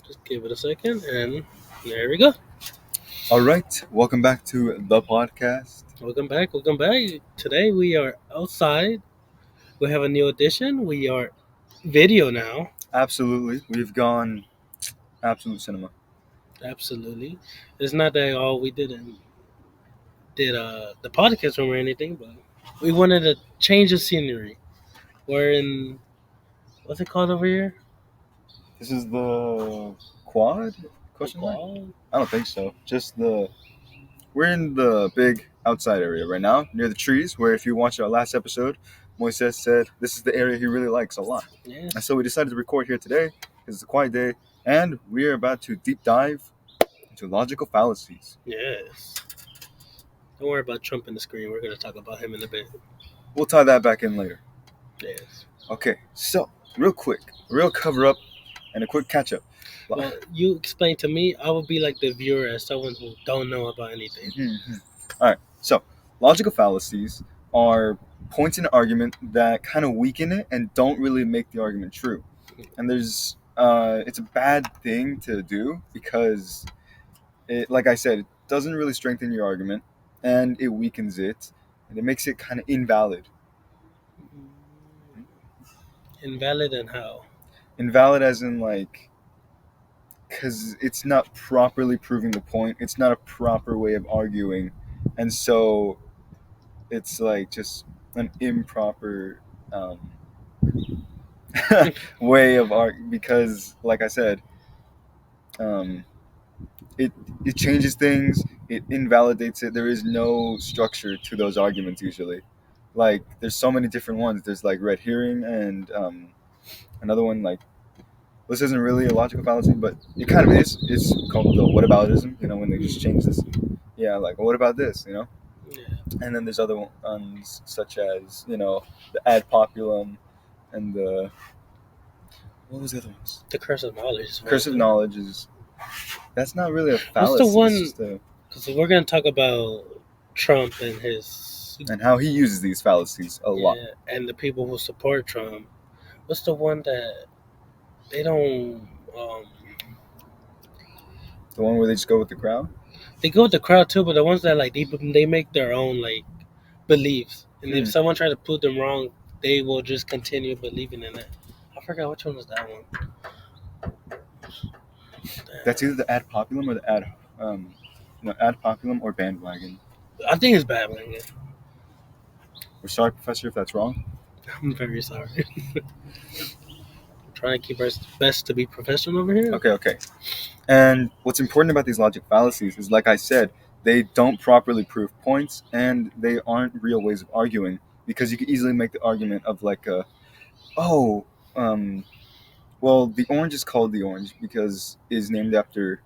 Just give it a second, and there we go. All right, welcome back to the podcast. Welcome back. Welcome back. Today we are outside. We have a new addition. We are video now. Absolutely, we've gone absolute cinema. Absolutely. It's not that all we did the podcast room or anything, but we wanted to change the scenery. We're in what's it called over here? This is the quad? The Question mark? quad. I don't think so. Just we're in the big outside area right now, near the trees. Where if you watched our last episode, Moises said this is the area he really likes a lot, Yes. and so we decided to record here today because it's a quiet day, and we are about to deep dive into logical fallacies. Yes. Don't worry about Trump in the screen. We're gonna talk about him in a bit. We'll tie that back in later. Yes. Okay, so real quick, real cover up, and a quick catch up. Well, you explain to me. I will be like the viewer as someone who don't know about anything. All right. So, logical fallacies are points in an argument that kind of weaken it and don't really make the argument true. And it's a bad thing to do because it, like I said, it doesn't really strengthen your argument and it weakens it and it makes it kind of invalid. Invalid and how? Invalid as in like because it's not properly proving the point. It's not a proper way of arguing, and so it's like just an improper way of art because, like I said, um, it it changes things. It invalidates it. There is no structure to those arguments usually. Like there's so many different ones. There's like red herring and another one like this isn't really a logical fallacy, but it kind of is. It's called the whataboutism. When they just change this. Yeah, like what about this? Yeah. And then there's other ones such as the ad populum and the what was the other ones? The curse of knowledge. Curse of knowledge is that's not really a What's fallacy. the one? It's just Because we're gonna talk about Trump and his and how he uses these fallacies a lot. and the people who support Trump. What's the one that they don't? The one where they just go with the crowd. They go with the crowd too, but the ones that like they make their own like beliefs, and if someone tries to prove them wrong, they will just continue believing in it. I forgot which one was that one. That's either the ad populum or the ad populum or bandwagon. I think it's bandwagon. We're sorry, Professor, if that's wrong. I'm very sorry. I'm trying to keep our best to be professional over here. Okay. And what's important about these logic fallacies is, like I said, they don't properly prove points, and they aren't real ways of arguing because you could easily make the argument of like well, the orange is called the orange because it's named after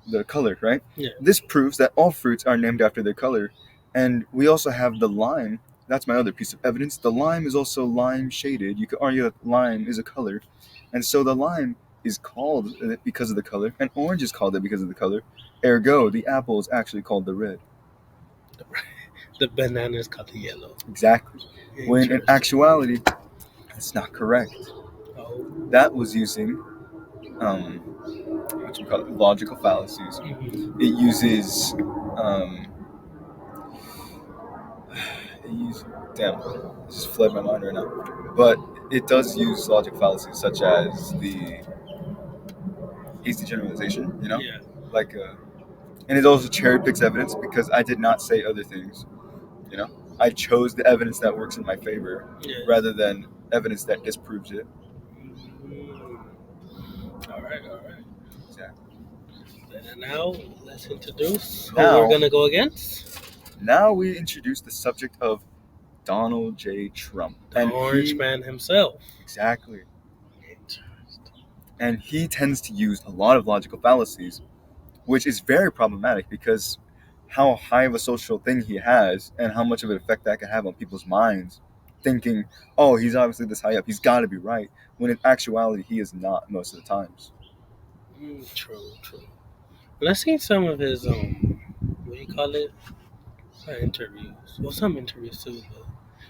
the color, right? Yeah. This proves that all fruits are named after their color. And we also have the lime. That's my other piece of evidence. The lime is also lime shaded. You could argue that lime is a color. And so the lime is called it because of the color, and orange is called it because of the color. Ergo, the apple is actually called the red. The banana is called the yellow. Exactly. When in actuality, it's not correct. Oh. That was using what you call it, logical fallacies. Mm-hmm. It uses damn, it just fled my mind right now. But it does use logic fallacies such as the hasty generalization, Yeah. like and it also cherry picks evidence because I did not say other things. I chose the evidence that works in my favor rather than evidence that disproves it. All right. Exactly. And now let's introduce who we're gonna go against. Now we introduce the subject of Donald J. Trump. The orange man himself. Exactly. And he tends to use a lot of logical fallacies, which is very problematic because how high of a social thing he has and how much of an effect that can have on people's minds, thinking, oh, he's obviously this high up, he's got to be right, when in actuality he is not most of the times. True. But I've seen some of his what do you call it? Interviews. Well, some interviews too. But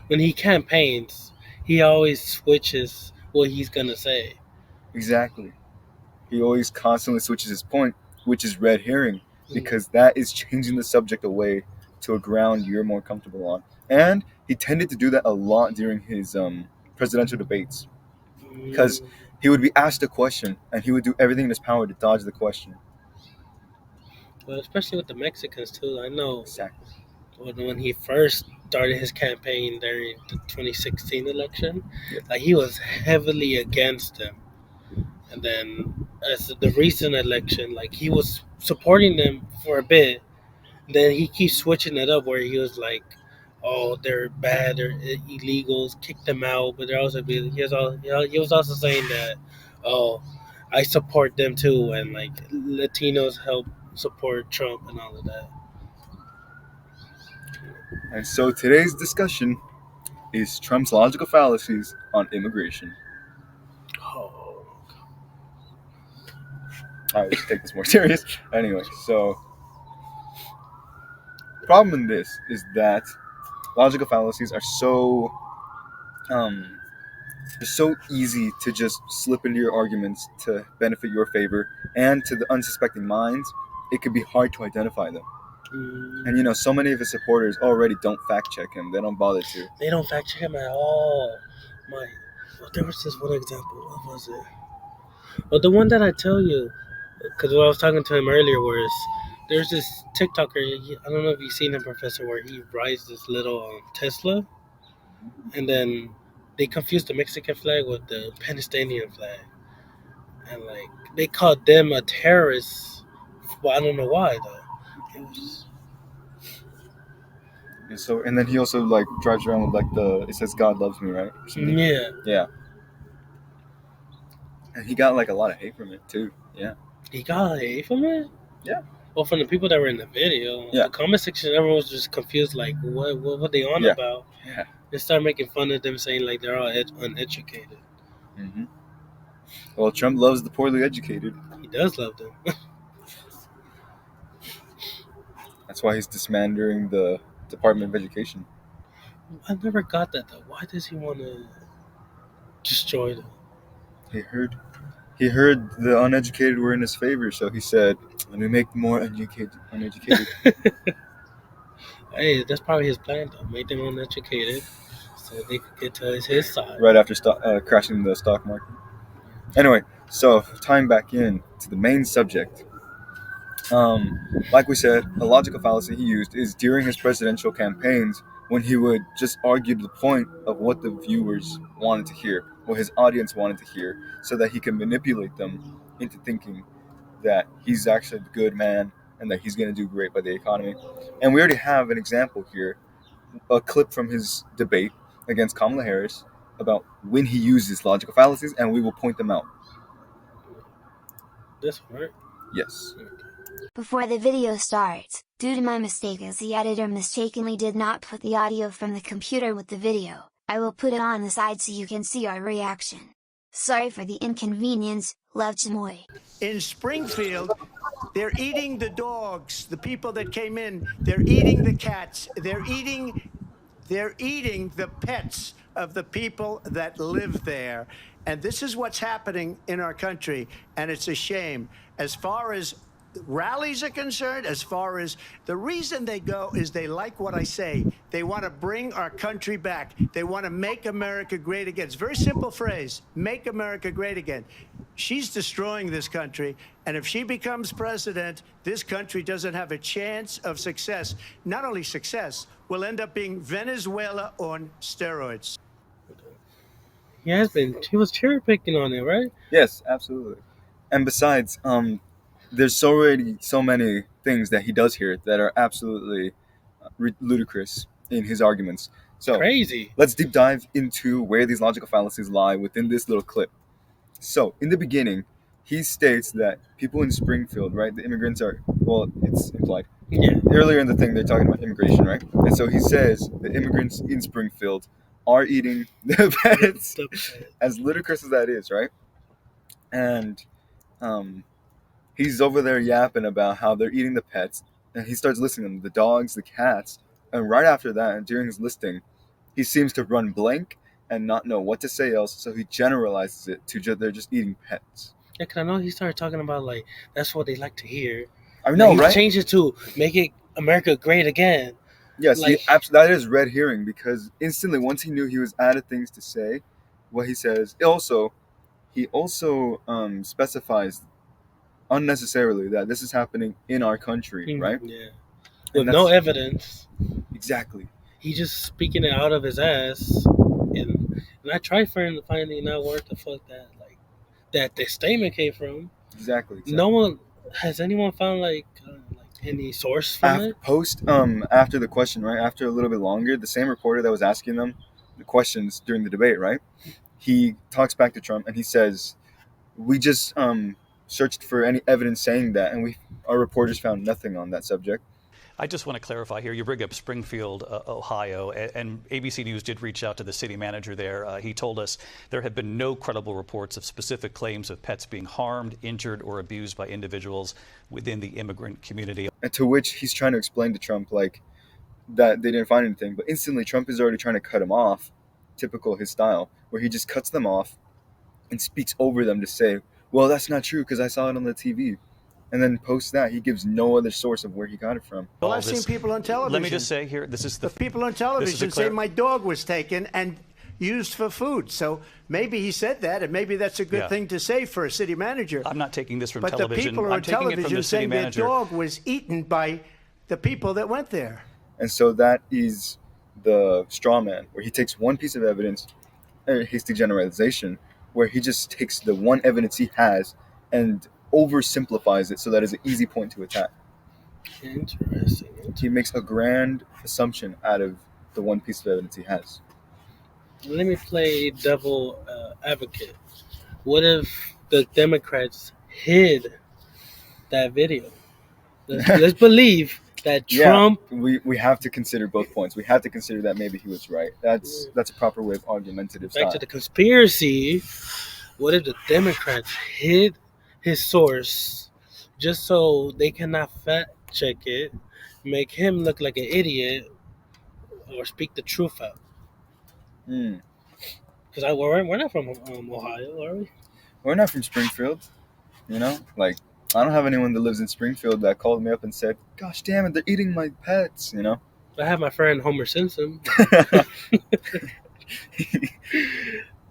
when he campaigns, he always switches what he's gonna say. Exactly. He always constantly switches his point, which is red herring, Mm, because that is changing the subject away to a ground you're more comfortable on. And he tended to do that a lot during his presidential debates, because mm. he would be asked a question and he would do everything in his power to dodge the question. Well, especially with the Mexicans too. I know Exactly. when he first started his campaign during the 2016 election, Yeah. like he was heavily against them. And then as the recent election, like he was supporting them for a bit. Then he keeps switching it up where he was like, "Oh, they're bad, they're illegals, kick them out." But they're also he was also saying that, "Oh, I support them too," and like Latinos help support Trump and all of that. And so today's discussion is Trump's logical fallacies on immigration. Oh, I always take this more serious. Anyway, so the problem in this is that logical fallacies are um, they're so easy to just slip into your arguments to benefit your favor, and to the unsuspecting minds, it could be hard to identify them. And mm, so many of his supporters already don't fact check him; they don't bother to. they don't fact check him at all. My, well, there was this one example. What was it? Well, the one that I tell you, because when I was talking to him earlier was there's this TikToker. I don't know if you've seen him, Professor, where he rides this little Tesla, and then they confused the Mexican flag with the Palestinian flag, and like they called them a terrorist. Well, I don't know why though. It was And then he also like drives around with like it says God loves me, right, or something. yeah. Yeah, and he got like a lot of hate from it too. Yeah. He got hate from it. Yeah. Well, from the people that were in the video, Yeah. the comment section, everyone was just confused. Like, what they on Yeah. about? Yeah. They start making fun of them, saying like they're all uneducated. Hmm. Well, Trump loves the poorly educated. He does love them. That's why he's dismantling the Department of Education. I never got that though. Why does he want to destroy them? He heard he heard the uneducated were in his favor, so he said, "Let me make more uneducated." Hey, that's probably his plan though. Make them uneducated so they could get to his side. Right after crashing the stock market. Anyway, so tying back in to the main subject, like we said, a logical fallacy he used is during his presidential campaigns when he would just argue the point of what the viewers wanted to hear, what his audience wanted to hear, so that he can manipulate them into thinking that he's actually the good man and that he's going to do great by the economy. And we already have an example here, a clip from his debate against Kamala Harris about when he uses logical fallacies, and we will point them out. This one, right? Yes. Before the video starts, due to my mistake as the editor mistakenly did not put the audio from the computer with the video, I will put it on the side so you can see our reaction. Sorry for the inconvenience, love Chamoy. In Springfield, they're eating the dogs, the people that came in, they're eating the cats, they're eating the pets of the people that live there. And this is what's happening in our country, and it's a shame. As far as rallies are concerned, as far as the reason they go is they like what I say. They want to bring our country back. They want to make America great again. It's a very simple phrase, make America great again. She's destroying this country, and if she becomes president, this country doesn't have a chance of success. Not only success, we'll end up being Venezuela on steroids. He has been. He was cherry picking on it, right? Yes, absolutely. And besides, there's already so many things that he does here that are absolutely ludicrous in his arguments. So Crazy. let's deep dive into where these logical fallacies lie within this little clip. So in the beginning, he states that people in Springfield, right, the immigrants are, well, it's implied. Yeah. Earlier in the thing, they're talking about immigration, right? And so he says the immigrants in Springfield are eating the pets, The pet. as ludicrous as that is, right? And um, he's over there yapping about how they're eating the pets, and he starts listing them, the dogs, the cats, and right after that, and during his listing, he seems to run blank and not know what to say else, so he generalizes it to they're just eating pets. Yeah, 'cause I know he started talking about like that's what they like to hear. I Like know, he right? changed it to make it America great again. Yes, Like that is red herring because instantly once he knew he was out of things to say, what he says. He also specifies unnecessarily that this is happening in our country, right? yeah, with And no that's evidence, exactly, he just speaking it out of his ass. And I tried finding out where the fuck that the statement came from. No exactly. one has anyone found like any source from After it. after the question, right? After a little bit longer, the same reporter that was asking them the questions during the debate, right? He talks back to Trump and he says, "We just searched for any evidence saying that, and our reporters found nothing on that subject." I just want to clarify here. You bring up Springfield, Ohio, and ABC News did reach out to the city manager there. He told us there have been no credible reports of specific claims of pets being harmed, injured, or abused by individuals within the immigrant community. And to which he's trying to explain to Trump like that they didn't find anything, but instantly Trump is already trying to cut him off, typical his style, where he just cuts them off and speaks over them to say, "Well, that's not true because I saw it on the TV." And then post that he gives no other source of where he got it from. Well, All I've seen this- people on television. Let me just say here, this is The people on television say my dog was taken and used for food. So maybe he said that, and maybe that's a good Yeah. thing to say for a city manager. I'm not taking this from But the television. people are I'm on taking it from television the city saying their manager. dog was eaten by the people that went there. And so that is the straw man, where he takes one piece of evidence, a hasty generalization, where he just takes the one evidence he has and oversimplifies it so that it's an easy point to attack. Interesting. He makes a grand assumption out of the one piece of evidence he has. Let me play devil advocate. What if the Democrats hid that video? Let's believe that Yeah, Trump. we have to consider both points. We have to consider that maybe he was right. That's a proper way of argumentative Back style. to the conspiracy. What if the Democrats hid his source just so they cannot fact check it, make him look like an idiot, or speak the truth out? Mm. Because we're not from Ohio, are we? We're not from Springfield, you know? Like, I don't have anyone that lives in Springfield that called me up and said, "Gosh damn it, they're eating my pets," you know? I have my friend Homer Simpson,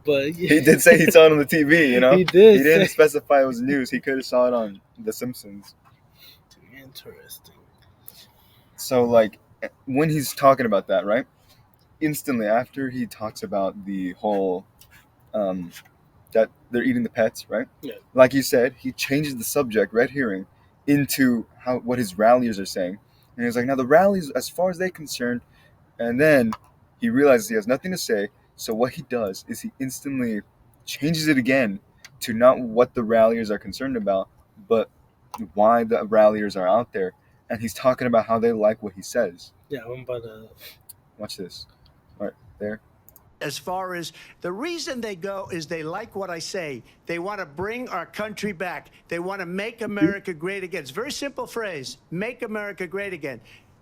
but He did say he saw it on the TV, you know? He did He didn't say- specify it was news. He could have saw it on The Simpsons. Interesting. So, like, when he's talking about that, right? Instantly after he talks about the whole um, that they're eating the pets, right? Yeah. Like you said, he changes the subject, red herring, into what his rallies are saying. And he's like, now the rallies, as far as they're concerned, and then he realizes he has nothing to say. So what he does is he instantly changes it again to not what the ralliers are concerned about, but why the ralliers are out there. And he's talking about how they like what he says. Yeah, I'm about to. Watch this. Right there. As far as the reason they go is they like what I say. They want to bring our country back. They want to make America great again. It's a very simple phrase, make America great again.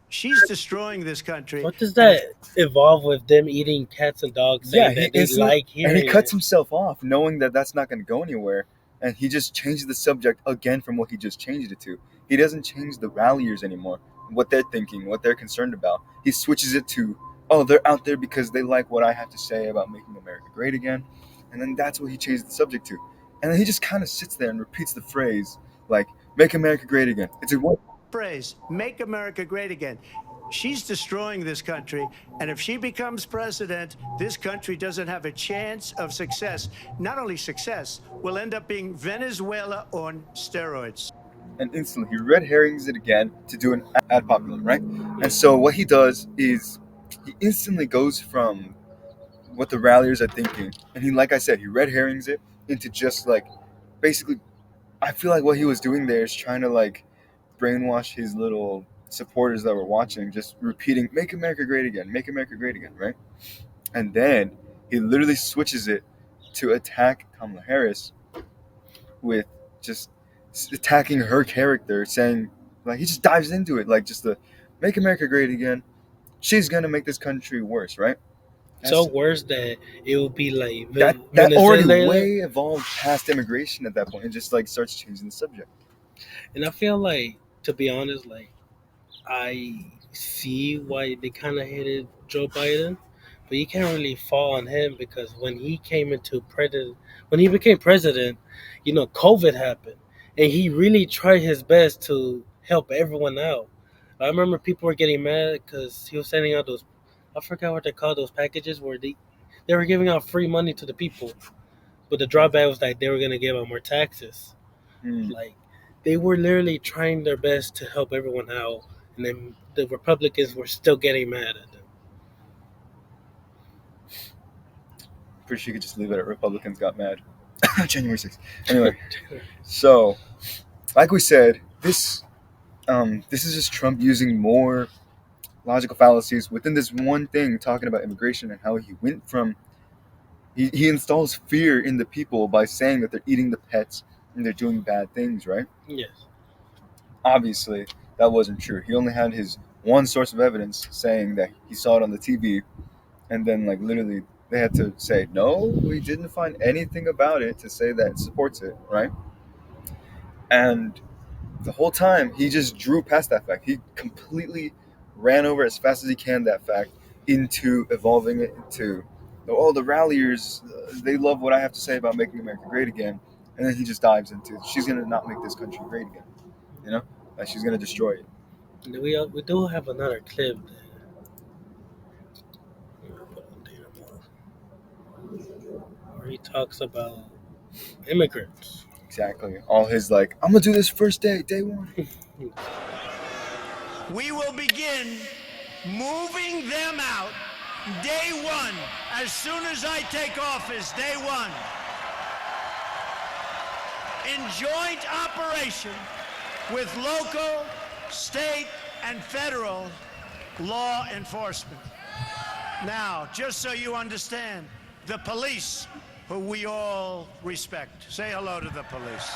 She's destroying this country. What does that evolve with them eating cats and dogs? Saying that they like hearing and he cuts it? himself off, knowing that that's not going to go anywhere, and he just changes the subject again from what he just changed it to. He doesn't change the ralliers anymore, what they're thinking, what they're concerned about. He switches it to, oh, they're out there because they like what I have to say about making America great again, and then that's what he changed the subject to. And then he just kind of sits there and repeats the phrase, like, make America great again. It's a what? Phrase, make America great again. She's destroying this country, and if she becomes president, this country doesn't have a chance of success. Not only success, we'll end up being Venezuela on steroids. And instantly he red herrings it again to do an ad popular, right? And so what he does is he instantly goes from what the ralliers are thinking, and he, like I said, he red herrings it into just like, basically, I feel like what he was doing there is trying to like brainwash his little supporters that were watching, just repeating, make America great again, make America great again, right? And then he literally switches it to attack Kamala Harris with just attacking her character, saying, like, he just dives into it, like, just the make America great again. She's gonna make this country worse, right? so That's worse that it would be like that already Venezuela. way evolved past immigration at that point. It just like starts changing the subject. And I feel like, to be honest, like I see why they kind of hated Joe Biden, but you can't really fall on him because when he became president, COVID happened, and he really tried his best to help everyone out. I remember people were getting mad because he was sending out those, I forgot what they called, those packages where they were giving out free money to the people, but the drawback was like they were gonna give out more taxes. Hmm. Like they were literally trying their best to help everyone out, and then the Republicans were still getting mad at them. Pretty sure you could just leave it at Republicans got mad. January 6th. Anyway, so like we said, this is just Trump using more logical fallacies within this one thing, talking about immigration and how he went from he installs fear in the people by saying that they're eating the pets and they're doing bad things, right? Yes, Obviously, that wasn't true. He only had his one source of evidence saying that he saw it on the TV, and then like literally they had to say no, we didn't find anything about it to say that it supports it, right? And the whole time he just drew past that fact. He completely ran over as fast as he can that fact into evolving it into oh, the ralliers, they love what I have to say about making America great again. And then he just dives into she's gonna not make this country great again, you know, like she's gonna destroy it. and then we do have another clip that where he talks about immigrants. Exactly. All his like, I'm gonna do this first day one. We will begin moving them out day one, as soon as I take office, day one, in joint operation with local, state, and federal law enforcement. Now, just so you understand, the police, who we all respect. Say hello to the police.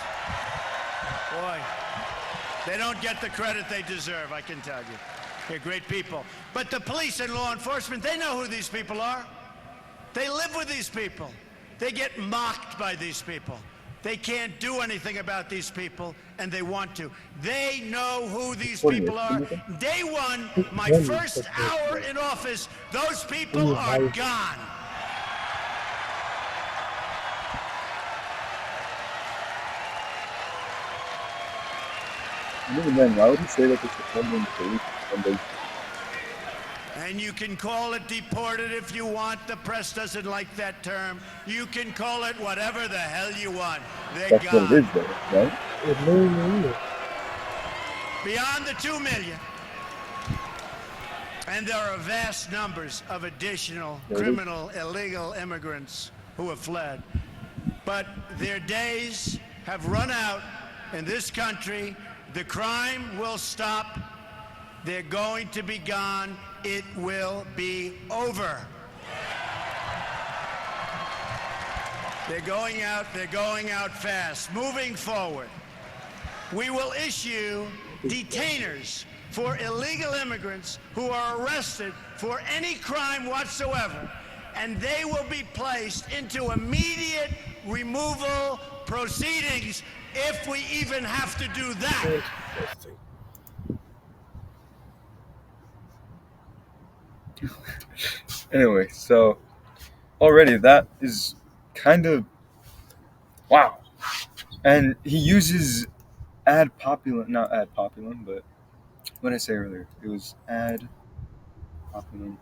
Boy, they don't get the credit they deserve, I can tell you. They're great people. But the police and law enforcement, they know who these people are. They live with these people. They get mocked by these people. They can't do anything about these people, and they want to. They know who these people are. Day one, my first hour in office, those people are gone. And even then, why would he say that it's defending police when they And you can call it deported if you want. The press doesn't like that term. You can call it whatever the hell you want. They're that's gone. what it is though, right? Beyond the 2 million. And there are vast numbers of additional criminal, illegal immigrants who have fled. But their days have run out in this country. The crime will stop. They're going to be gone. It will be over. They're going out fast. Moving forward, we will issue detainers for illegal immigrants who are arrested for any crime whatsoever, and they will be placed into immediate removal proceedings if we even have to do that. Anyway, so already that is kind of wow. And he uses ad populum, not ad populum, but what did I say earlier? It was ad populum.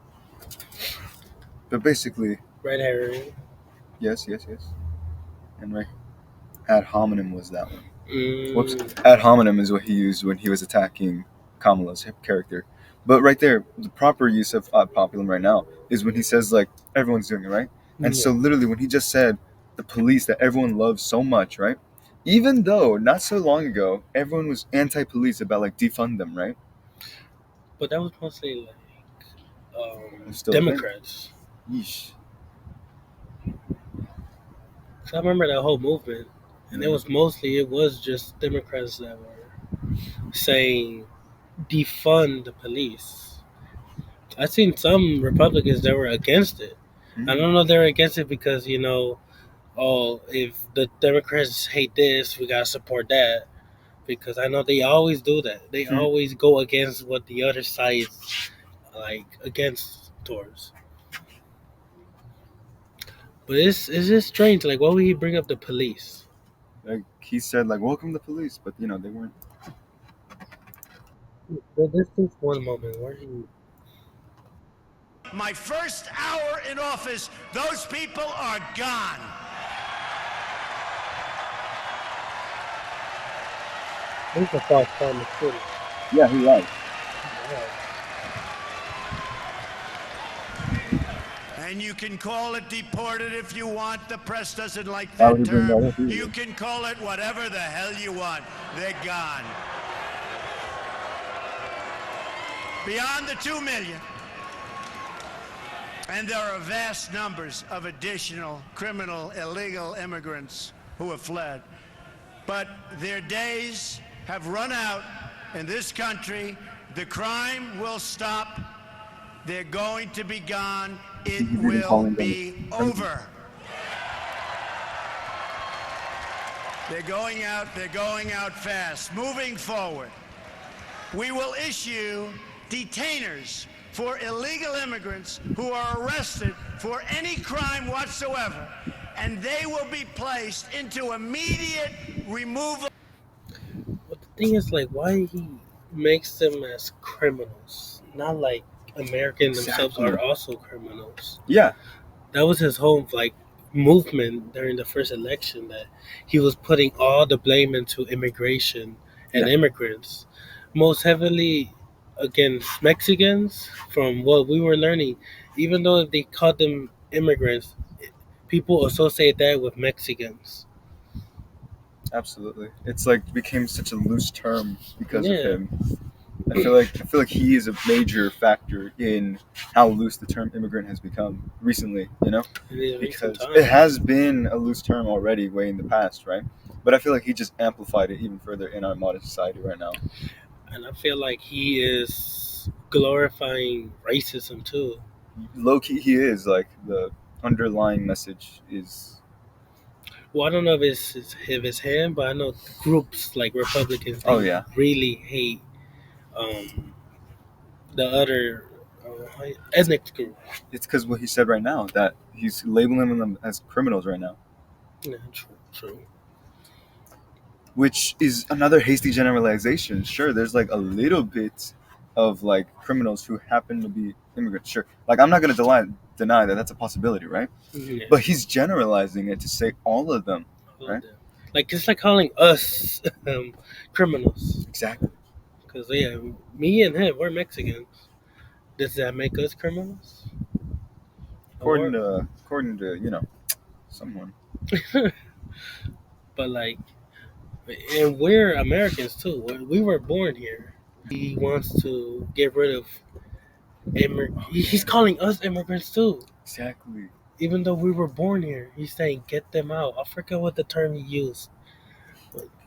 But basically, Red herring. yes. And right, ad hominem was that one. Whoops. Mm, Ad hominem is what he used when he was attacking Kamala's character. But right there, the proper use of ad populum right now is when he says like everyone's doing it, right? And so literally when he just said the police that everyone loves so much, right? Even though not so long ago everyone was anti-police about like defund them, right? but that was mostly like It's still a thing. Democrats. Yeesh. So I remember that whole movement, and it was just Democrats that were saying defund the police. I've seen some Republicans that were against it, I don't know they're against it because oh, if the Democrats hate this, we gotta support that. Because I know they always do that. They Mhm. always go against what the other side's like against towards. But it's just strange. Like, why would he bring up the police? Like he said, like welcome the police, but they weren't. But this is one moment where he. My first hour in office, those people are gone. He's a false promise city. Yeah, he lied. And you can call it deported if you want. The press doesn't like Why would that he bring term. that up either? You can call it whatever the hell you want. They're gone. Beyond the 2 million. And there are vast numbers of additional criminal, illegal immigrants who have fled. But their days have run out in this country. The crime will stop. They're going to be gone. It He's even will calling them be criminals. over. They're going out fast. Moving forward, we will issue detainers for illegal immigrants who are arrested for any crime whatsoever, and they will be placed into immediate removal. But the thing is, like, why he makes them as criminals, not like Americans themselves Exactly. are also criminals. Yeah, That was his whole like movement during the first election that he was putting all the blame into immigration and Yeah. immigrants, most heavily against Mexicans. From what we were learning, even though if they called them immigrants, people associate that with Mexicans. absolutely. It's like became such a loose term because of Yeah, him. I feel like he is a major factor in how loose the term immigrant has become recently, in these recent because it times. has been a loose term already way in the past, right? But I feel like he just amplified it even further in our modern society right now. And I feel like he is glorifying racism too. Low key, he is like the underlying message is. Well, I don't know if it's him, but I know groups like Republicans Oh they yeah, really hate um, the other ethnic group. it's because what he said right now that he's labeling them as criminals right now, Yeah, true, true. which is another hasty generalization. Sure, there's like a little bit of like criminals who happen to be immigrants. Sure, like I'm not gonna deny that that's a possibility, right? Yeah, But he's generalizing it to say all of them, all of right? them. Like it's like calling us criminals. Exactly. Because yeah, me and him, we're Mexicans. Does that make us criminals? According Or, to someone. but like, and we're Americans too. We were born here. He wants to get rid of He's calling us immigrants too. Exactly. Even though we were born here, he's saying get them out. I forget what the term he used.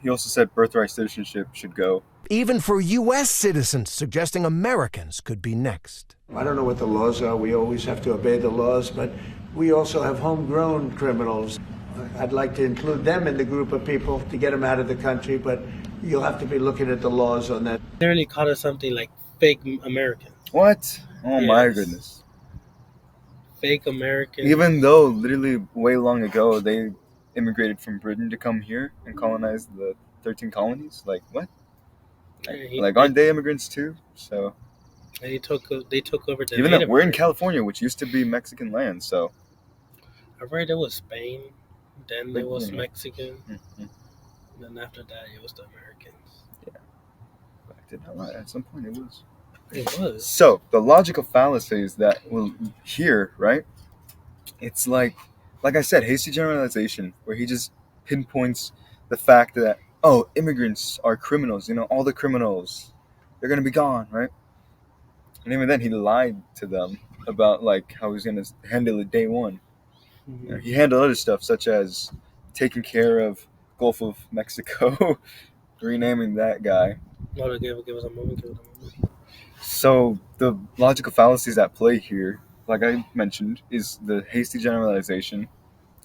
He also said birthright citizenship should go. Even for U.S. citizens, suggesting Americans could be next. I don't know what the laws are. We always have to obey the laws, but we also have homegrown criminals. I'd like to include them in the group of people to get them out of the country, but you'll have to be looking at the laws on that. Literally called us something like fake Americans. What? Oh my Yes. goodness. Fake Americans. Even though literally way long ago they immigrated from Britain to come here and colonize the 13 colonies. Like what? Like aren't they immigrants too? So they took over the even though Native we're in Americans. California, which used to be Mexican land, so I read it was Spain, then it was Mhm. Mexican, Mhm. and then after that it was the Americans. I did not lie. At some point it was. It was. So the logical fallacies that we'll hear, right? It's like I said, hasty generalization, where he just pinpoints the fact that immigrants are criminals. All the criminals, they're gonna be gone, right? And even then, he lied to them about like how he's gonna handle it day one. Mhm. He handled other stuff such as taking care of Gulf of Mexico, renaming that guy. Hold on, give us a moment. So the logical fallacies at play here like I mentioned, is the hasty generalization,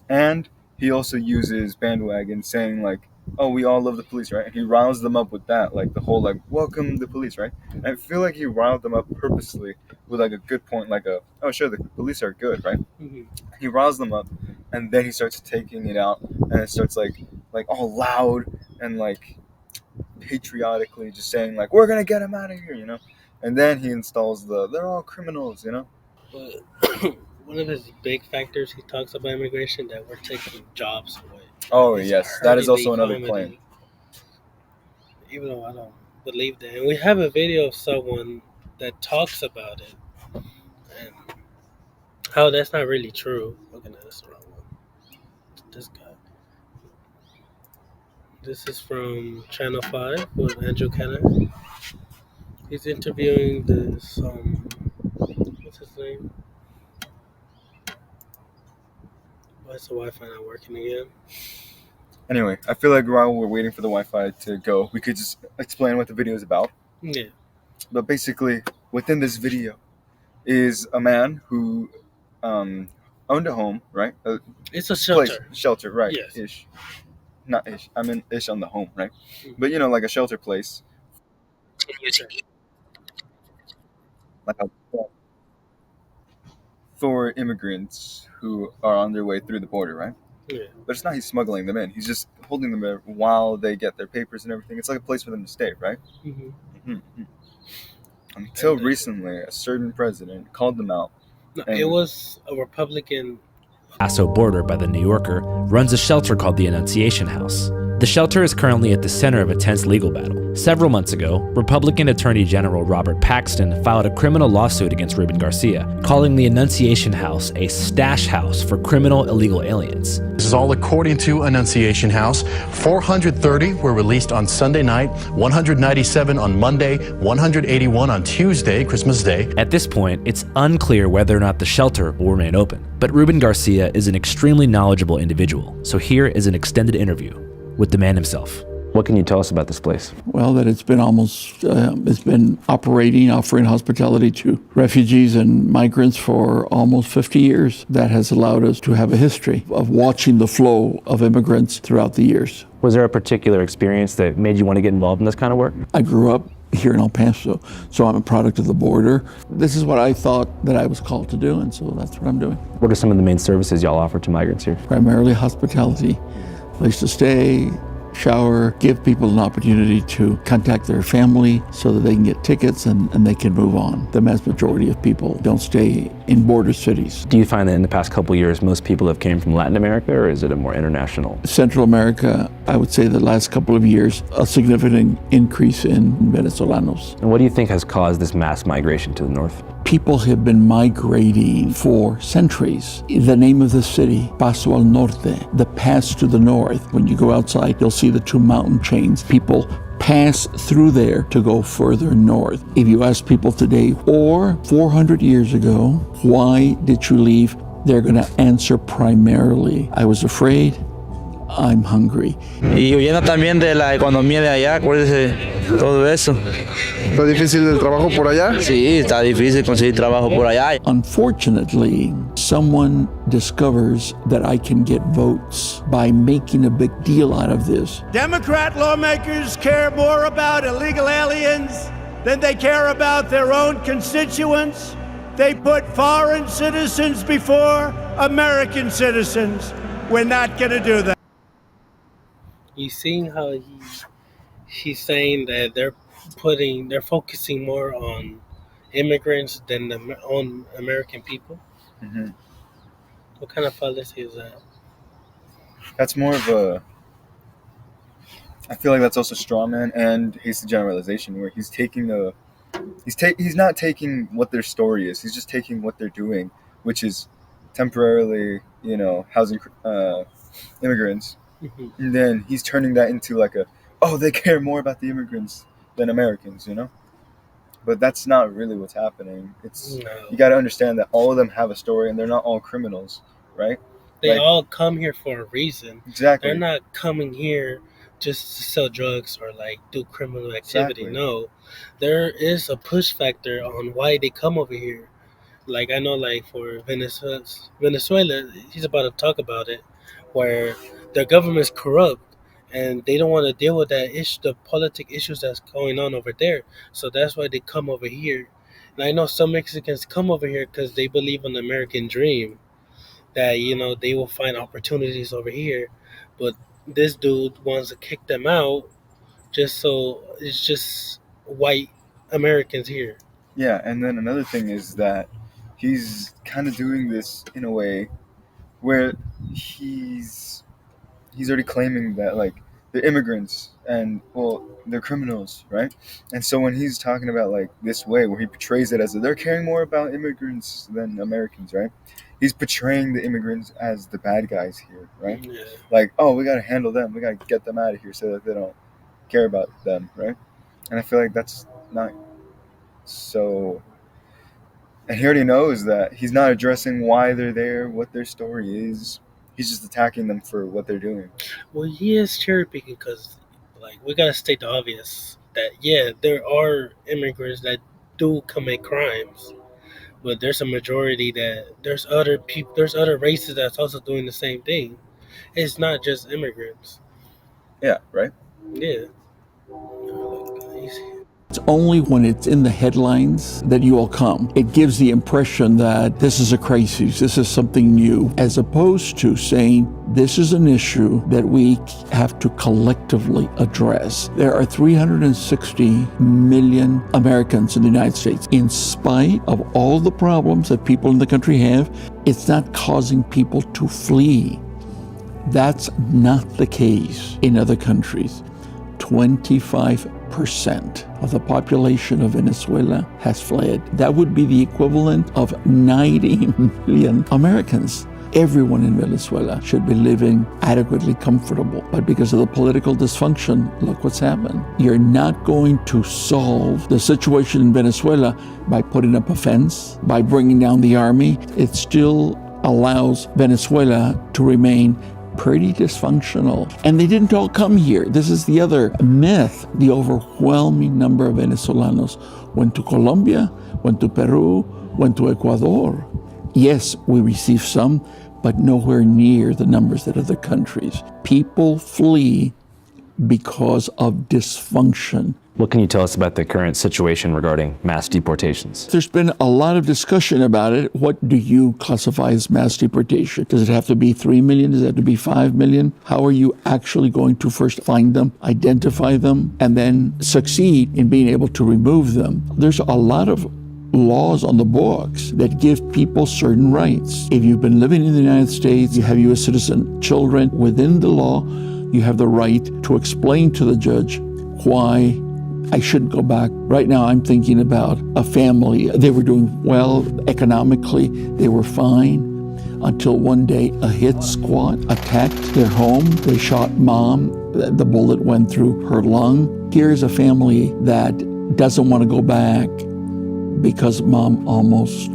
and he also uses bandwagon saying like, "Oh, we all love the police," right? And he riles them up with that, like the whole like, "Welcome the police," right? And I feel like he riled them up purposely with like a good point, like a, "Oh, sure, the police are good," right? Mhm. He riles them up, and then he starts taking it out, and it starts like all loud and like patriotically just saying like, "We're gonna get him out of here," you know. And then he installs they're all criminals, you know. But one of his big factors he talks about immigration that we're taking jobs away. Oh It's yes, that is hurting also the another economy, claim. even though I don't believe that. And we have a video of someone that talks about it and how that's not really true. Okay, no, that's the wrong one. This guy. This is from Channel 5 with Andrew Callaghan. He's interviewing this, what's his name? Why is the Wi-Fi not working again? Anyway, I feel like while we're waiting for the Wi-Fi to go, we could just explain what the video is about. Yeah. But basically, within this video is a man who owned a home, right? It's a Place, shelter. shelter, right? Yes. Ish, not ish. I mean ish on the home, right? Mhm. But you know, like a shelter place, like a, for immigrants who are on their way through the border, right? Yeah. But it's not he's smuggling them in. He's just holding them there while they get their papers and everything. It's like a place for them to stay, right? Mm-hmm. Mm-hmm. Until recently, a certain president called them out. No, it was a Republican. Paso border by the New Yorker runs a shelter called the Annunciation House. The shelter is currently at the center of a tense legal battle. Several months ago, Republican Attorney General Robert Paxton filed a criminal lawsuit against Ruben Garcia, calling the Annunciation House a stash house for criminal illegal aliens. This is all according to Annunciation House. 430 were released on Sunday night, 197 on Monday, 181 on Tuesday, Christmas Day. At this point, it's unclear whether or not the shelter will remain open. But Ruben Garcia is an extremely knowledgeable individual, so here is an extended interview with the man himself. What can you tell us about this place? Well, that it's been it's been operating, offering hospitality to refugees and migrants for almost 50 years. That has allowed us to have a history of watching the flow of immigrants throughout the years. Was there a particular experience that made you want to get involved in this kind of work? I grew up here in El Paso, so I'm a product of the border. This is what I thought that I was called to do, and so that's what I'm doing. What are some of the main services y'all offer to migrants here? Primarily hospitality, place to stay, shower, give people an opportunity to contact their family so that they can get tickets and they can move on. The vast majority of people don't stay in border cities. Do you find that in the past couple of years, most people have came from Latin America, or is it a more international? Central America, I would say the last couple of years, a significant increase in Venezolanos. And what do you think has caused this mass migration to the north? People have been migrating for centuries. The name of the city, Paso al Norte, the pass to the north. When you go outside, you'll see the two mountain chains. People pass through there to go further north. If you ask people today or 400 years ago, why did you leave? They're going to answer primarily, I was afraid, I'm hungry. Y huyendo también de la economía de allá, acuérdese, todo eso. ¿Está difícil el trabajo por allá? Sí, está difícil conseguir trabajo por allá. Unfortunately, someone discovers that I can get votes by making a big deal out of this. Democrat lawmakers care more about illegal aliens than they care about their own constituents. They put foreign citizens before American citizens. We're not going to do that. You seeing how he's saying that they're focusing more on immigrants than on American people? Mm-hmm. What kind of fallacy is that? That's more of a. I feel like that's also strawman and hasty generalization, where he's taking he's not taking what their story is. He's just taking what they're doing, which is temporarily, housing immigrants. Mm-hmm. And then he's turning that into like they care more about the immigrants than Americans, But that's not really what's happening. You got to understand that all of them have a story, and they're not all criminals, right? They all come here for a reason. Exactly. They're not coming here just to sell drugs or do criminal activity. Exactly. No, there is a push factor on why they come over here. Like I know, like for Venezuela, he's about to talk about it, where their government's corrupt and they don't want to deal with that issue, the politic issues that's going on over there. So that's why they come over here. And I know some Mexicans come over here because they believe in the American dream, that they will find opportunities over here, but this dude wants to kick them out just so it's just white Americans here. Yeah, and then another thing is that he's kind of doing this in a way where he's already claiming that like they're immigrants and well they're criminals, right? And so when he's talking about like this way where he portrays it as they're caring more about immigrants than Americans, right? He's portraying the immigrants as the bad guys here, right? Yeah. Like, oh, we gotta handle them, we gotta get them out of here so that they don't care about them, right? And I feel like that's not so. And he already knows that he's not addressing why they're there, what their story is. He's just attacking them for what they're doing. Well, he is cherry picking because, like, we gotta state the obvious that yeah, there are immigrants that do commit crimes, but there's a majority that there's other races that's also doing the same thing. It's not just immigrants. Yeah, right? Yeah. It's only when it's in the headlines that you all come. It gives the impression that this is a crisis, this is something new, as opposed to saying this is an issue that we have to collectively address. There are 360 million Americans in the United States. In spite of all the problems that people in the country have, it's not causing people to flee. That's not the case in other countries. 25% of the population of Venezuela has fled. That would be the equivalent of 90 million Americans. Everyone in Venezuela should be living adequately comfortable. But because of the political dysfunction, look what's happened. You're not going to solve the situation in Venezuela by putting up a fence, by bringing down the army. It still allows Venezuela to remain pretty dysfunctional. And they didn't all come here. This is the other myth. The overwhelming number of Venezolanos went to Colombia, went to Peru, went to Ecuador. Yes, we received some, but nowhere near the numbers that other countries. People flee because of dysfunction. What can you tell us about the current situation regarding mass deportations? There's been a lot of discussion about it. What do you classify as mass deportation? Does it have to be 3 million? Does it have to be 5 million? How are you actually going to first find them, identify them, and then succeed in being able to remove them? There's a lot of laws on the books that give people certain rights. If you've been living in the United States, you have U.S. citizen children, within the law, you have the right to explain to the judge why I shouldn't go back. Right now, I'm thinking about a family. They were doing well economically. They were fine until one day a hit squad attacked their home. They shot mom. The bullet went through her lung. Here's a family that doesn't want to go back because mom almost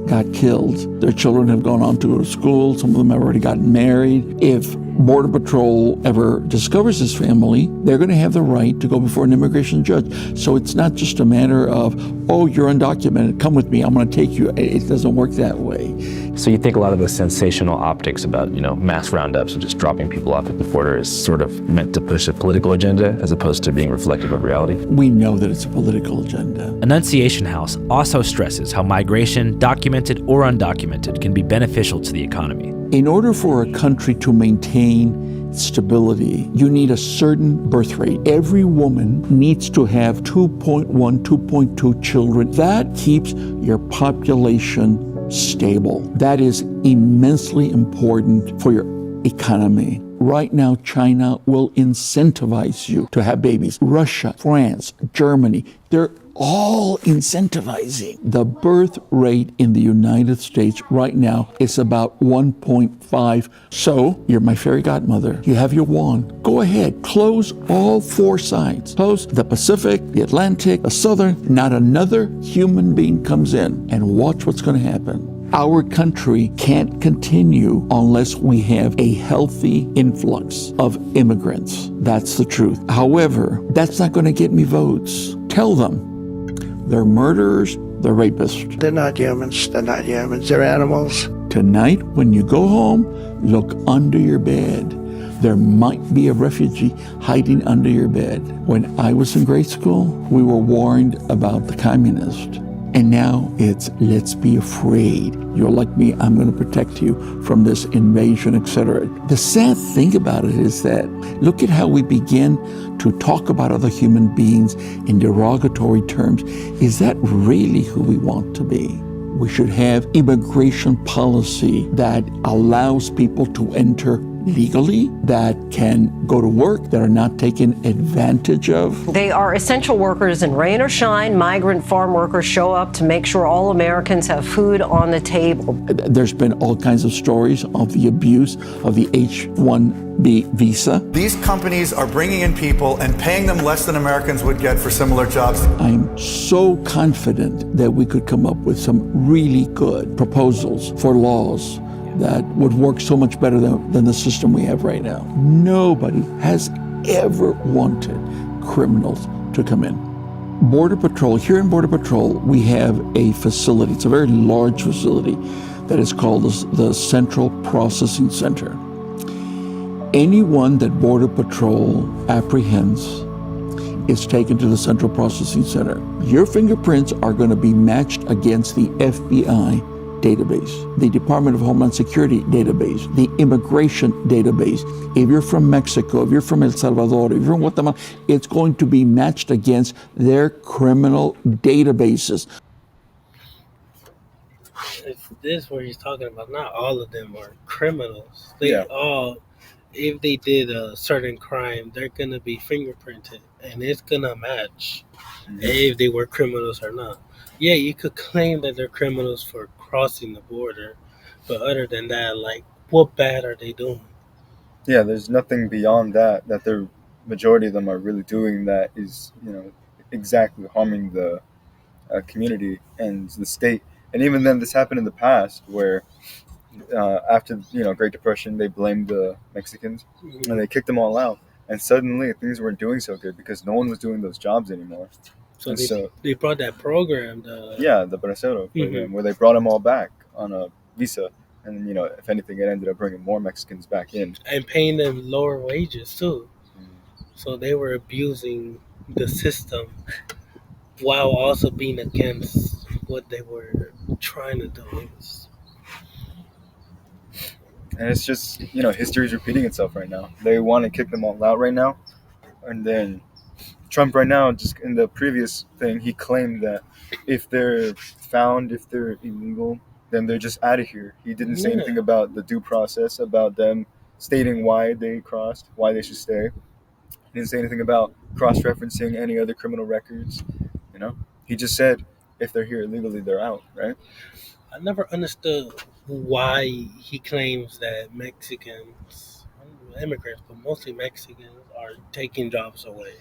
got killed. Their children have gone on to go to school. Some of them have already gotten married. If Border Patrol ever discovers this family, they're going to have the right to go before an immigration judge. So it's not just a matter of, oh, you're undocumented, come with me, I'm going to take you. It doesn't work that way. So you think a lot of the sensational optics about, mass roundups and just dropping people off at the border is sort of meant to push a political agenda as opposed to being reflective of reality? We know that it's a political agenda. Annunciation House also stresses how migration, documented or undocumented, can be beneficial to the economy. In order for a country to maintain stability, you need a certain birth rate. Every woman needs to have 2.1, 2.2 children. That keeps your population stable. That is immensely important for your economy. Right now, China will incentivize you to have babies. Russia, France, Germany, they're all incentivizing. The birth rate in the United States right now is about 1.5. So, you're my fairy godmother. You have your wand. Go ahead, close all 4 sides. Close the Pacific, the Atlantic, the Southern. Not another human being comes in, and watch what's going to happen. Our country can't continue unless we have a healthy influx of immigrants. That's the truth. However, that's not going to get me votes. Tell them they're murderers, the rapist. They're not humans. They're not humans. They're animals. Tonight, when you go home, look under your bed. There might be a refugee hiding under your bed. When I was in grade school, we were warned about the communists. And now it's, let's be afraid. You're like me, I'm going to protect you from this invasion, etc. The sad thing about it is that look at how we begin to talk about other human beings in derogatory terms. Is that really who we want to be? We should have immigration policy that allows people to enter legally, that can go to work, that are not taken advantage of. They are essential workers, and rain or shine, migrant farm workers show up to make sure all Americans have food on the table. There's been all kinds of stories of the abuse of the H-1B visa. These companies are bringing in people and paying them less than Americans would get for similar jobs. I'm so confident that we could come up with some really good proposals for laws that would work so much better than the system we have right now. Nobody has ever wanted criminals to come in. Border Patrol, here in Border Patrol, we have a facility. It's a very large facility that is called the Central Processing Center. Anyone that Border Patrol apprehends is taken to the Central Processing Center. Your fingerprints are going to be matched against the FBI database, the Department of Homeland Security database, the immigration database. If you're from Mexico, if you're from El Salvador, if you're from Guatemala, it's going to be matched against their criminal databases. It's this where he's talking about. Not all of them are criminals. They Yeah. all, if they did a certain crime, they're gonna be fingerprinted, and it's gonna match if they were criminals or not. Yeah, you could claim that they're criminals for crossing the border, but other than that, like, what bad are they doing? Yeah, there's nothing beyond that the majority of them are really doing that is, exactly harming the community and the state. And even then, this happened in the past where after, Great Depression, they blamed the Mexicans and they kicked them all out. And suddenly things weren't doing so good because no one was doing those jobs anymore. So they brought that program, the Bracero program, where they brought them all back on a visa. And, if anything, it ended up bringing more Mexicans back in. and paying them lower wages too. So they were abusing the system while also being against what they were trying to do. And it's just, history's repeating itself right now. They want to kick them all out right now. And then Trump right now, just in the previous thing, he claimed that if they're found, if they're illegal, then they're just out of here. He didn't say anything about the due process, about them stating why they crossed, why they should stay. He didn't say anything about cross-referencing any other criminal records. He just said if they're here illegally, they're out, right? I never understood why he claims that Mexicans, immigrants, but mostly Mexicans, are taking jobs away.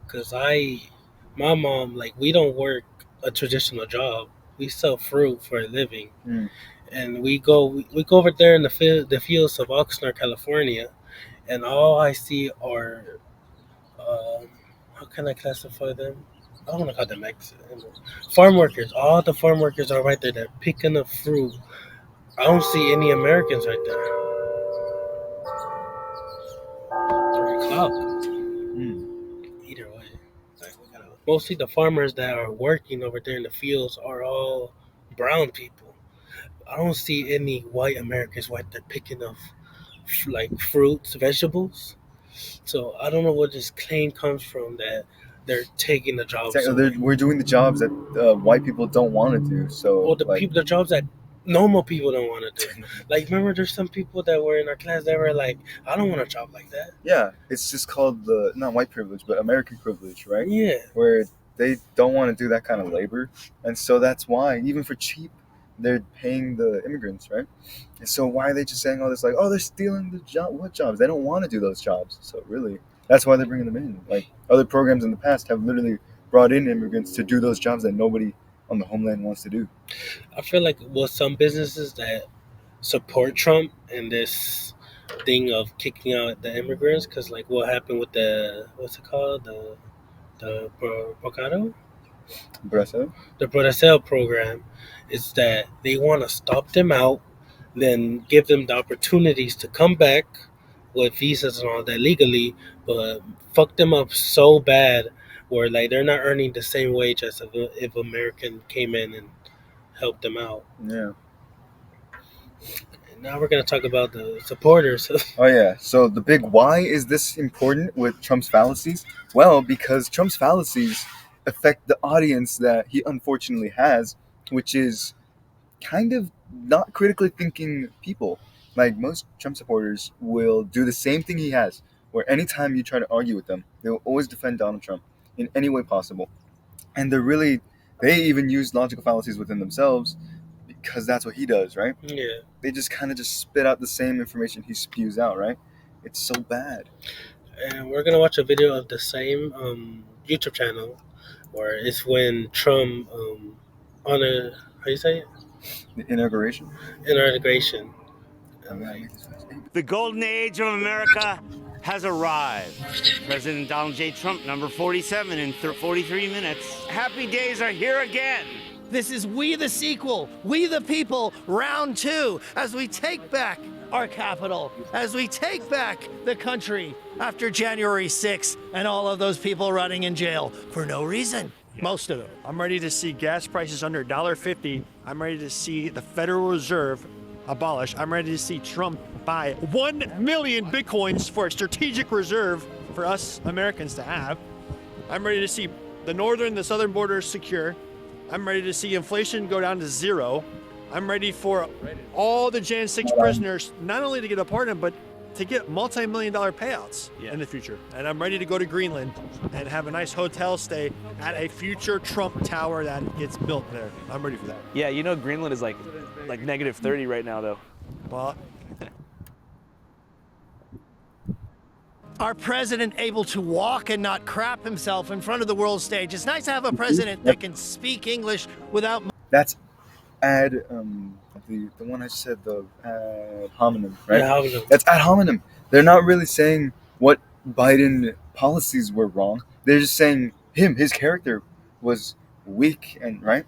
Because my mom, like, we don't work a traditional job. We sell fruit for a living. And we go over there in the fields of Oxnard, California, and all I see are, how can I classify them? I don't want to call them Mexicans. Farm workers. All the farm workers are right there. They're picking up fruit. I don't see any Americans right there. 3 o'clock. Either way. Mostly the farmers that are working over there in the fields are all brown people. I don't see any white Americans right there picking up like fruits, vegetables. So I don't know where this claim comes from that they're taking the jobs. We're doing the jobs that white people don't want to do. So, or the jobs that normal people don't want to do. Like, remember, there's some people that were in our class that were like, I don't want a job like that. Yeah, it's just called not white privilege, but American privilege, right? Yeah. Where they don't want to do that kind of labor. And so that's why, even for cheap, they're paying the immigrants, right? And so why are they just saying all this, like, oh, they're stealing the job? What jobs? They don't want to do those jobs. So really, that's why they're bringing them in. Like, other programs in the past have literally brought in immigrants to do those jobs that nobody on the homeland wants to do. I feel like with some businesses that support Trump and this thing of kicking out the immigrants, because like what happened with the, what's it called, the Bocado? Brazil? The Brazil program is that they want to stop them out, then give them the opportunities to come back with visas and all that legally, but fuck them up so bad where like they're not earning the same wage as if American came in and helped them out. Yeah. And now we're gonna talk about the supporters. Oh yeah. So the big why is this important with Trump's fallacies? Well, because Trump's fallacies affect the audience that he unfortunately has, which is kind of not critically thinking people. Like most Trump supporters will do the same thing he has, where anytime you try to argue with them, they will always defend Donald Trump in any way possible. And they even use logical fallacies within themselves because that's what he does, right? Yeah. They just kind of just spit out the same information he spews out, right? It's so bad. And we're gonna watch a video of the same YouTube channel where it's when Trump on a how you say it? The inauguration. Inauguration. The golden age of America has arrived. President Donald J. Trump, number 47 in 43 minutes. Happy days are here again. This is We the Sequel, We the People, round 2, as we take back our capital, as we take back the country after January 6th and all of those people running in jail for no reason. Most of them. I'm ready to see gas prices under $1.50. I'm ready to see the Federal Reserve abolished. I'm ready to see Trump buy 1 million Bitcoins for a strategic reserve for us Americans to have. I'm ready to see the southern borders secure. I'm ready to see inflation go down to 0. I'm ready for all the Jan 6 prisoners not only to get a pardon, but to get multi-million-dollar payouts in the future. And I'm ready to go to Greenland and have a nice hotel stay at a future Trump tower that gets built there. I'm ready for that. Yeah, you know Greenland is like negative 30 right now, though. Well, Our president able to walk and not crap himself in front of the world stage. It's nice to have a president that can speak English without... That's the one I said, the ad hominem, right? Yeah, hominem. That's ad hominem. They're not really saying what Biden policies were wrong. They're just saying his character was weak and right,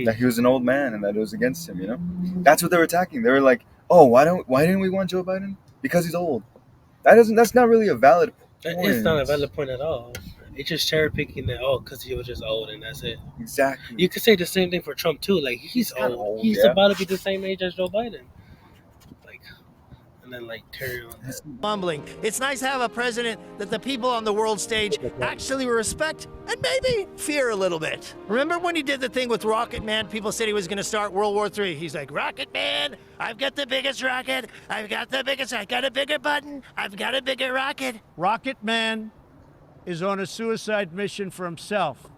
that he was an old man and that it was against him. You know, that's what they were attacking. They were like, oh, why didn't we want Joe Biden? Because he's old. That's not really a valid point. It's not a valid point at all. It's just cherry picking that because he was just old and that's it. Exactly. You could say the same thing for Trump too. Like he's old. He's about to be the same age as Joe Biden. And then carry on. Mumbling. It's nice to have a president that the people on the world stage actually respect and maybe fear a little bit. Remember when he did the thing with Rocket Man? People said he was going to start World War III. He's like, Rocket Man, I've got the biggest rocket. I got a bigger button. I've got a bigger rocket. Rocket Man is on a suicide mission for himself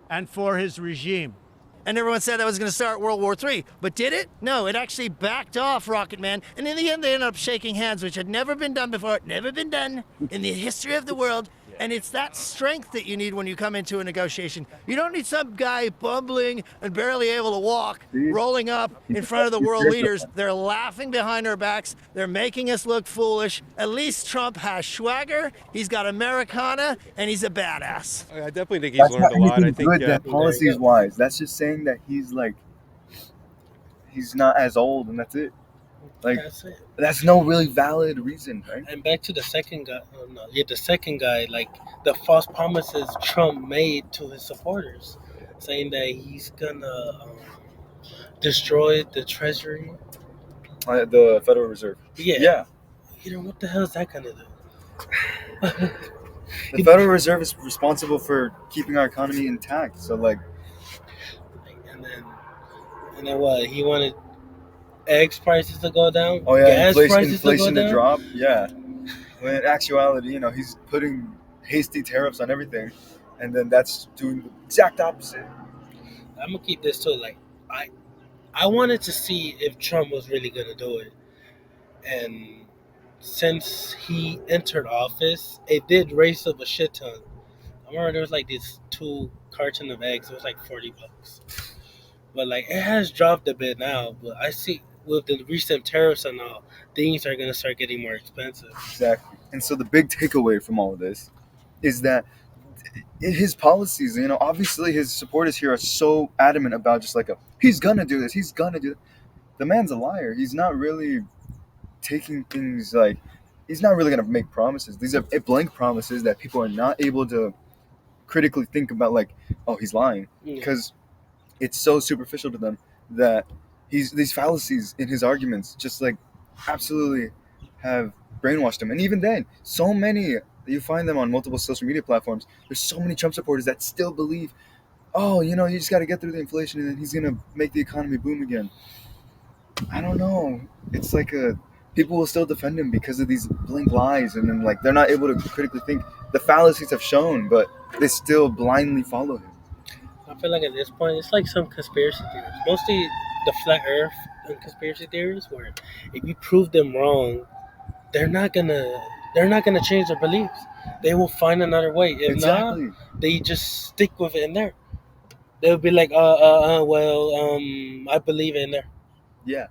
and for his regime. And everyone said that was going to start World War III. But did it? No, it actually backed off Rocket Man. And in the end, they ended up shaking hands, which had never been done before. Never been done in the history of the world. And it's that strength that you need when you come into a negotiation. You don't need some guy bumbling and barely able to walk, rolling up in front of the world leaders. They're laughing behind our backs. They're making us look foolish. At least Trump has swagger. He's got Americana, and he's a badass. I definitely think he's learned a lot. I think good that policies wise. That's just saying that he's not as old, and that's it. That's it. That's no really valid reason, right? And back to the second guy. The second guy, the false promises Trump made to his supporters, saying that he's gonna destroy the Treasury, the Federal Reserve. Yeah. You know what the hell is that gonna do? The Federal Reserve is responsible for keeping our economy intact. So and then what? He wanted eggs prices to go down. Oh yeah, gas prices inflation to to drop. Yeah. When in actuality, he's putting hasty tariffs on everything, and then that's doing the exact opposite. I'm gonna keep this too. I wanted to see if Trump was really gonna do it, and since he entered office, it did raise up a shit ton. I remember there was these 2 cartons of eggs. It was $40. But it has dropped a bit now. But I see with the recent tariffs and all, things are gonna start getting more expensive. Exactly. And so the big takeaway from all of this is that his policies, obviously his supporters here are so adamant about just like he's gonna do this, he's gonna do that. The man's a liar. He's not really taking things like, he's not really gonna make promises. These are blank promises that people are not able to critically think about, like, oh, he's lying, because it's so superficial to them that these fallacies in his arguments just like absolutely have brainwashed him. And even then, so many, you find them on multiple social media platforms, there's so many Trump supporters that still believe, oh, you just got to get through the inflation and then he's gonna make the economy boom again. I don't know, it's like people will still defend him because of these blank lies, and then like they're not able to critically think. The fallacies have shown, but they still blindly follow him. I feel like at this point, it's like some conspiracy theories, mostly the flat Earth and conspiracy theories, where if you prove them wrong, they're not gonna change their beliefs. They will find another way. If Exactly. not, they just stick with it in there. They'll be like, I believe in there. Yeah,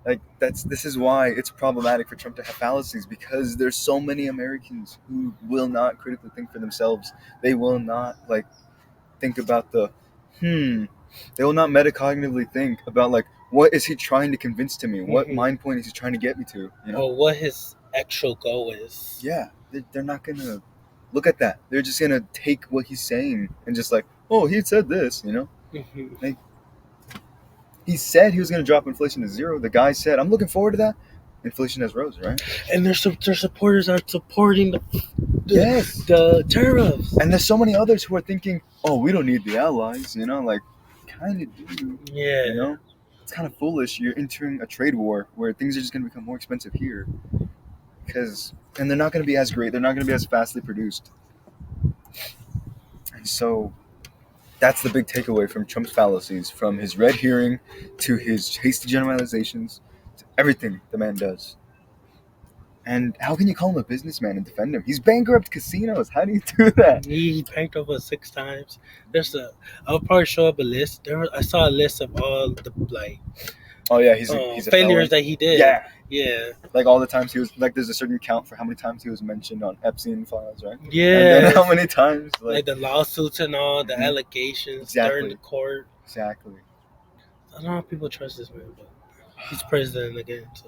like this is why it's problematic for Trump to have fallacies, because there's so many Americans who will not critically think for themselves. They will not like think about they will not metacognitively think about like, what is he trying to convince to me? What mind point is he trying to get me to? Or what his actual goal is. Yeah, they're not gonna look at that. They're just gonna take what he's saying and just like, oh, he said this, Like, he said he was gonna drop inflation to zero. The guy said, I'm looking forward to that. Inflation has rose, right? And their supporters are supporting the tariffs. And there's so many others who are thinking, oh, we don't need the allies, like, kind of do. Yeah. It's kind of foolish. You're entering a trade war where things are just going to become more expensive here. And they're not going to be as great. They're not going to be as fastly produced. And so that's the big takeaway from Trump's fallacies, from his red herring to his hasty generalizations to everything the man does. And how can you call him a businessman and defend him? He's bankrupt casinos. How do you do that? He bankrupt us 6 times. I'll probably show up a list. I saw a list of all the like. Oh yeah, he's a failures that he did. Yeah. Like all the times he was like, there's a certain count for how many times he was mentioned on Epstein files, right? Yeah. And then how many times like the lawsuits and all the allegations during the court. Exactly. I don't know how people trust this man, but he's president again, so.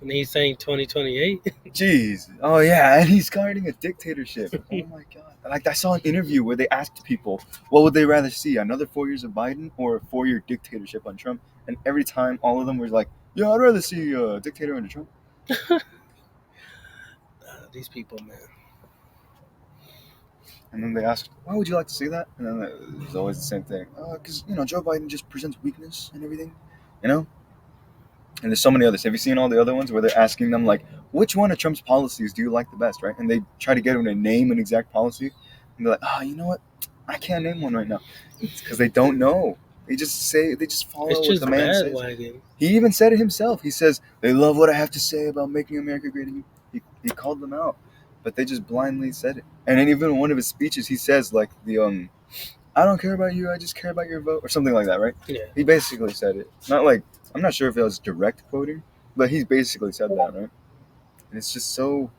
And he's saying 2028. Jeez. Oh yeah, and he's guarding a dictatorship. Oh my god. Like, I saw an interview where they asked people, what would they rather see, another 4 years of Biden or a 4-year dictatorship on Trump? And every time, all of them were like, yeah, I'd rather see a dictator under Trump. These people, man. And then they asked, why would you like to see that? And then it's always the same thing. Because, Joe Biden just presents weakness and everything, And there's so many others. Have you seen all the other ones where they're asking them, like, which one of Trump's policies do you like the best, right? And they try to get him to name an exact policy. And they're like, you know what? I can't name one right now. It's because they don't know. They just follow what the man says. Wagon. He even said it himself. He says, they love what I have to say about making America great again. He called them out. But they just blindly said it. And in even one of his speeches, he says, like, I don't care about you, I just care about your vote, or something like that, right? Yeah. He basically said it. Not like, I'm not sure if it was direct quoting, but he basically said that, right? And it's just so,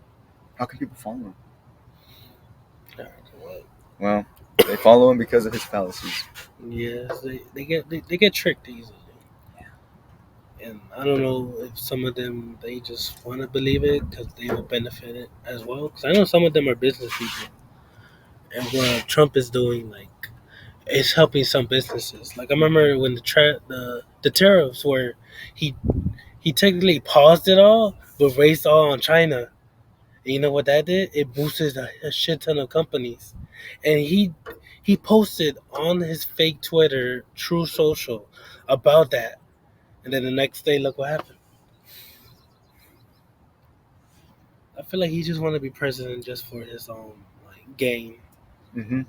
how can people follow him? Well, they follow him because of his fallacies. Yes, they get tricked easily. And I don't know if some of them, they just want to believe it because they will benefit it as well. Because I know some of them are business people. And what Trump is doing, like, it's helping some businesses. Like, I remember when the tariffs were, he technically paused it all, but raised all on China. And you know what that did? It boosted a shit ton of companies. And he posted on his fake Twitter, True Social, about that. And then the next day, look what happened. I feel like he just want to be president just for his own gain. Mm-hmm.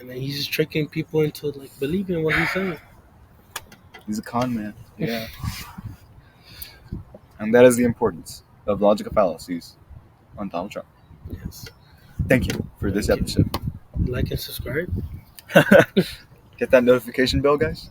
And then he's just tricking people into believing what he's saying. He's a con man. Yeah. And that is the importance of logical fallacies on Donald Trump. Yes. Thank you for this episode. Like and subscribe. Hit that notification bell, guys.